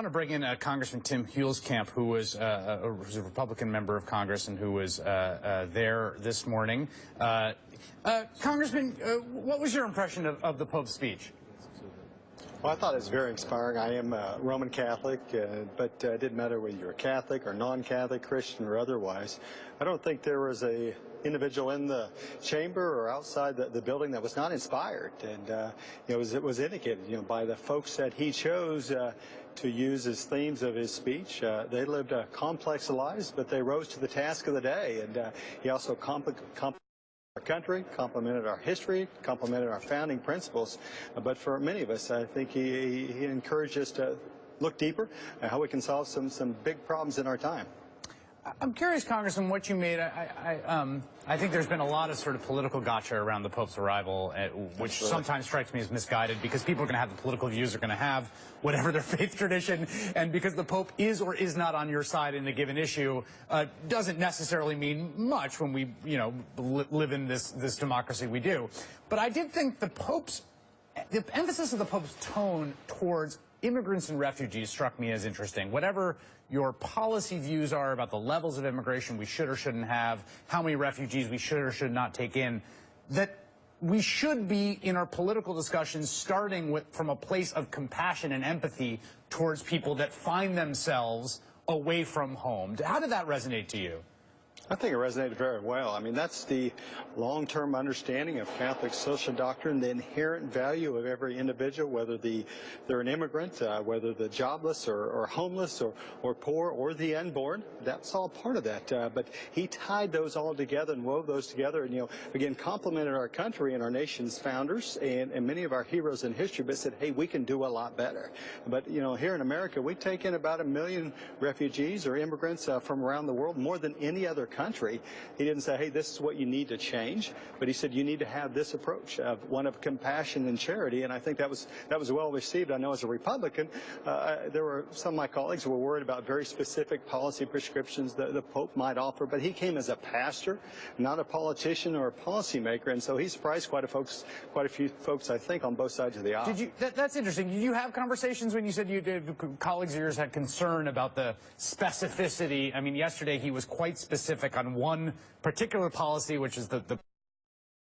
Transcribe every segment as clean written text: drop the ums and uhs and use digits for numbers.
I want to bring in Congressman Tim Huelskamp, who was a Republican member of Congress and who was there this morning. Congressman, what was your impression of the Pope's speech? Well, I thought it was very inspiring. I am a Roman Catholic, but it didn't matter whether you're a Catholic or non-Catholic, Christian or otherwise. I don't think there was a individual in the chamber or outside the building that was not inspired. And it was indicated, by the folks that he chose to use as themes of his speech. They lived complex lives, but they rose to the task of the day. And he also complimented our country, complimented our history, complimented our founding principles. But for many of us, I think he encouraged us to look deeper at how we can solve some big problems in our time. I'm curious, Congressman, what you made. I think there's been a lot of sort of political gotcha around the Pope's arrival, which sometimes strikes me as misguided, because people are going to have the political views, are going to have whatever their faith tradition, and because the Pope is or is not on your side in a given issue doesn't necessarily mean much when we, live in this democracy we do. But I did think the emphasis of the Pope's tone towards immigrants and refugees struck me as interesting. Whatever your policy views are about the levels of immigration we should or shouldn't have, how many refugees we should or should not take in, that we should be, in our political discussions, starting from a place of compassion and empathy towards people that find themselves away from home. How did that resonate to you? I think it resonated very well. I mean, that's the long-term understanding of Catholic social doctrine, the inherent value of every individual, whether they're an immigrant, whether they're jobless or homeless or poor or the unborn. That's all part of that. But he tied those all together and wove those together and, again, complimented our country and our nation's founders and many of our heroes in history, but said, hey, we can do a lot better. But, here in America, we take in about 1 million refugees or immigrants from around the world, more than any other country. He didn't say, hey, this is what you need to change, but he said you need to have this approach of one of compassion and charity, and I think that was well received. I know as a Republican, there were some of my colleagues who were worried about very specific policy prescriptions that the Pope might offer, but he came as a pastor, not a politician or a policymaker, and so he surprised quite a few folks, I think, on both sides of the aisle. That's interesting. Did you have conversations when you said colleagues of yours had concern about the specificity? I mean, yesterday he was quite specific on one particular policy, which is the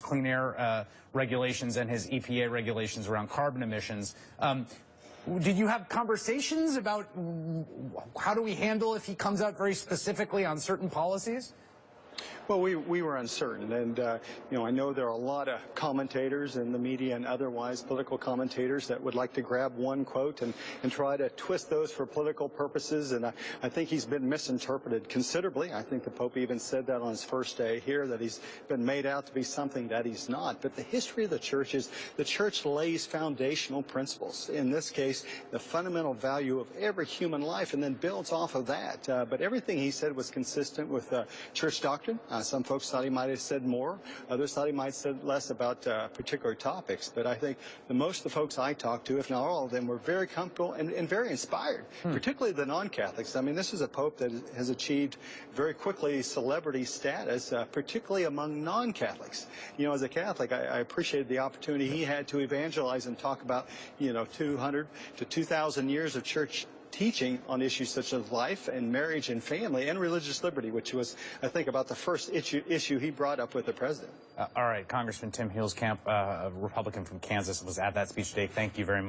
clean air regulations and his EPA regulations around carbon emissions. Did you have conversations about how do we handle if he comes out very specifically on certain policies? Well, we were uncertain, and I know there are a lot of commentators in the media and otherwise political commentators that would like to grab one quote and try to twist those for political purposes, and I think he's been misinterpreted considerably. I think the Pope even said that on his first day here, that he's been made out to be something that he's not. But the history of the church is the church lays foundational principles, in this case, the fundamental value of every human life, and then builds off of that. But everything he said was consistent with church doctrine. Some folks thought he might have said more. Others thought he might have said less about particular topics. But I think most of the folks I talked to, if not all of them, were very comfortable and very inspired, particularly the non-Catholics. I mean, this is a Pope that has achieved very quickly celebrity status, particularly among non-Catholics. As a Catholic, I appreciated the opportunity he had to evangelize and talk about, 200 to 2,000 years of church teaching on issues such as life and marriage and family and religious liberty, which was, I think, about the first issue he brought up with the president. All right, Congressman Tim Huelskamp, a Republican from Kansas, was at that speech today. Thank you very much.